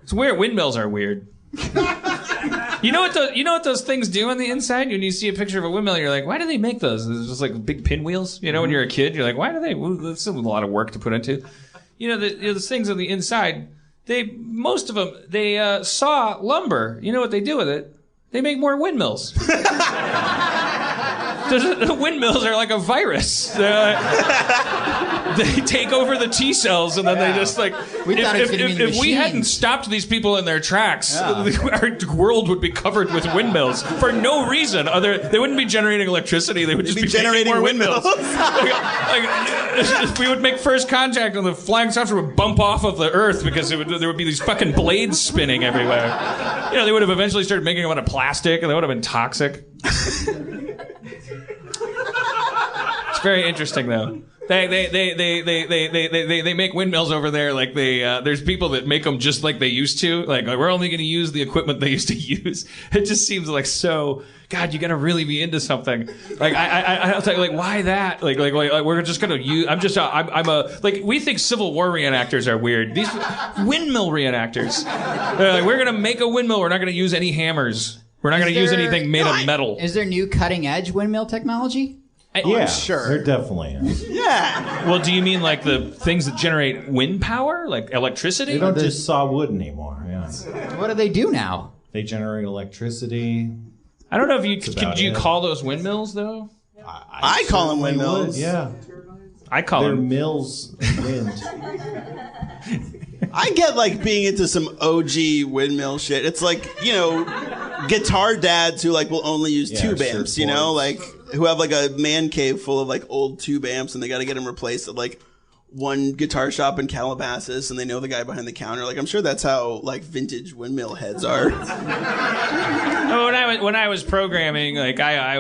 It's weird. Windmills are weird. You know what those things do on the inside? When you see a picture of a windmill, you're like, why do they make those? It's just like big pinwheels. You know, when you're a kid, you're like, why do they? Well, that's a lot of work to put into. Those things on the inside. Most of them saw lumber. You know what they do with it? They make more windmills. The windmills are like a virus. They take over the T cells, and then they just like. If we hadn't stopped these people in their tracks, our world would be covered with windmills for no reason. They wouldn't be generating electricity. They would just be generating more windmills. We would make first contact, and the flying saucer would bump off of the Earth because there would be these fucking blades spinning everywhere. They would have eventually started making them out of plastic, and they would have been toxic. It's very interesting, though. They make windmills over there. Like there's people that make them just like they used to. Like we're only going to use the equipment they used to use. It just seems like so. God, you got to really be into something. Like I was like why that? Like we're just going to use. We think Civil War reenactors are weird. These windmill reenactors. We're going to make a windmill. We're not going to use any hammers. We're not going to use anything made of metal. Is there new cutting edge windmill technology? Yeah, sure. There definitely is. Yeah. Well, do you mean like the things that generate wind power, like electricity? They don't just saw wood anymore. Yeah. What do they do now? They generate electricity. I don't know if you call those windmills though. I call them windmills. Yeah. I call They're them mills. Wind. I get like being into some OG windmill shit. It's like, guitar dads who like will only use tube amps, like who have like a man cave full of like old tube amps and they got to get them replaced at like one guitar shop in Calabasas and they know the guy behind the counter. Like I'm sure that's how like vintage windmill heads are. When I was programming, like I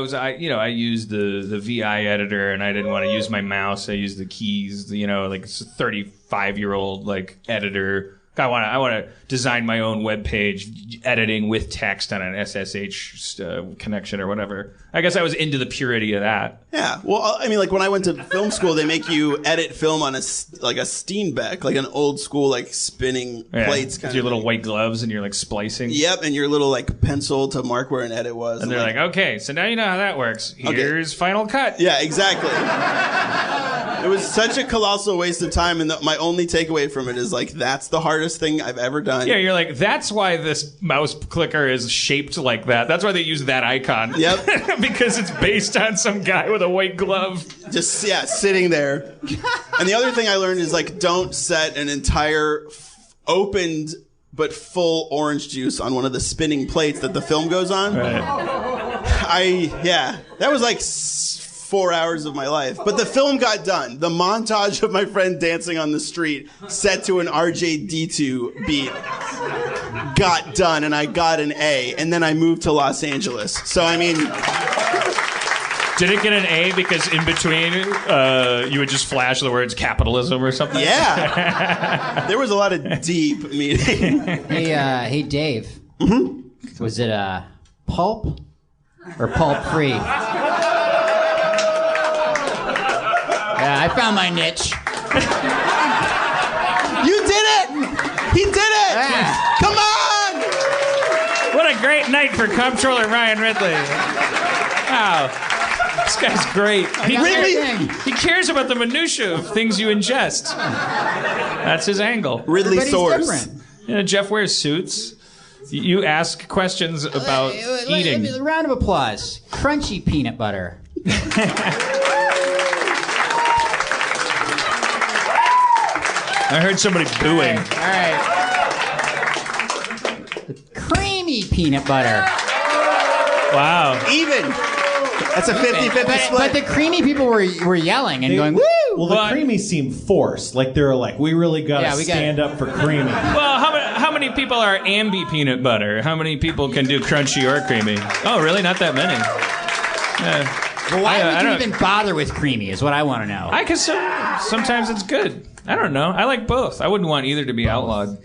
used the VI editor and I didn't want to use my mouse. I used the keys, like it's a 35-year-old like editor. I want to design my own web page, editing with text on an SSH connection or whatever. I guess I was into the purity of that. Yeah. Well, I mean, like when I went to film school, they make you edit film on a Steenbeck, like an old school like spinning plates. With your little white gloves and you're like splicing. Yep, and your little like pencil to mark where an edit was. And they're like, okay, so now you know how that works. Here's Final Cut. Yeah, exactly. It was such a colossal waste of time, and my only takeaway from it is like that's the hardest thing I've ever done. Yeah, you're like, that's why this mouse clicker is shaped like that. That's why they use that icon. Yep. Because it's based on some guy with a white glove. Just, sitting there. And the other thing I learned is like, don't set an entire opened but full orange juice on one of the spinning plates that the film goes on. Right. That was like 4 hours of my life. But the film got done. The montage of my friend dancing on the street set to an RJD2 beat got done, and I got an A. And then I moved to Los Angeles. So, I mean... Did it get an A because in between you would just flash the words capitalism or something? Yeah. There was a lot of deep meaning. Hey, Dave. Mm-hmm. Was it pulp or pulp free? Yeah, I found my niche. You did it! He did it! Yeah. Come on! What a great night for Comptroller Ryan Ridley. Wow. This guy's great. He cares about the minutia of things you ingest. That's his angle. Ridley soars. Different. Jeff wears suits. You ask questions about eating. A round of applause. Crunchy peanut butter. I heard somebody booing. All right. Creamy peanut butter. Wow. Even. That's a 50-50 split. But the creamy people were yelling and going, woo! Well, the creamy seem forced. Like they're like, we really got to stand up for creamy. Well, how many people are ambi peanut butter? How many people can do crunchy or creamy? Oh, really? Not that many. Well, why would you even bother with creamy is what I want to know. Sometimes it's good. I don't know. I like both. I wouldn't want either to be outlawed.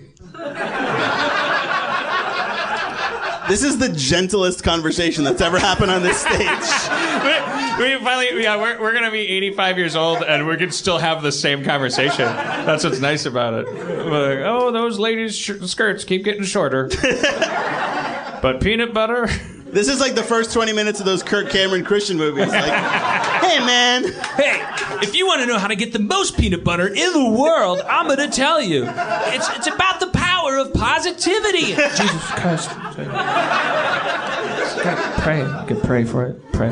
This is the gentlest conversation that's ever happened on this stage. We finally, we're gonna be 85 years old and we can still have the same conversation. That's what's nice about it. We're like, oh, those ladies' skirts keep getting shorter. But peanut butter. This is like the first 20 minutes of those Kirk Cameron Christian movies. Like, hey, man. Hey, if you want to know how to get the most peanut butter in the world, I'm going to tell you. It's about the power of positivity. Jesus Christ. Pray. You can pray for it. Pray.